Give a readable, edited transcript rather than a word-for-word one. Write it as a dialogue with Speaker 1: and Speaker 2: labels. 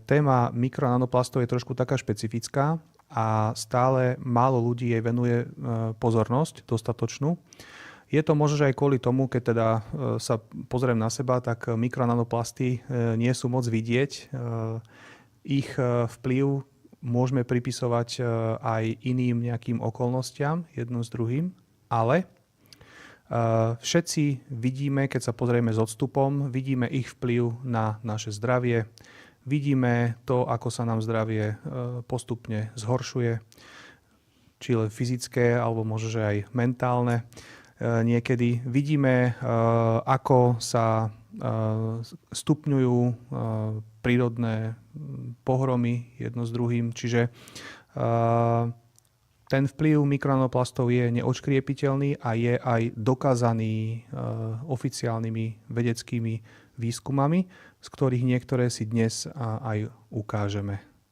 Speaker 1: Téma mikronanoplastov je trošku taká špecifická a stále málo ľudí jej venuje pozornosť dostatočnú. Je to možno že aj kvôli tomu, keď teda sa pozriem na seba, tak mikronanoplasty nie sú moc vidieť. Ich vplyv môžeme pripisovať aj iným nejakým okolnostiam, jedno s druhým, ale všetci vidíme, keď sa pozrieme s odstupom, vidíme ich vplyv na naše zdravie, vidíme to, ako sa nám zdravie postupne zhoršuje, či len fyzické, alebo možno že aj mentálne. Niekedy vidíme, ako sa stupňujú prírodné pohromy jedno s druhým. Čiže ten vplyv mikronanoplastov je neodškriepiteľný a je aj dokázaný oficiálnymi vedeckými výskumami, z ktorých niektoré si dnes aj ukážeme.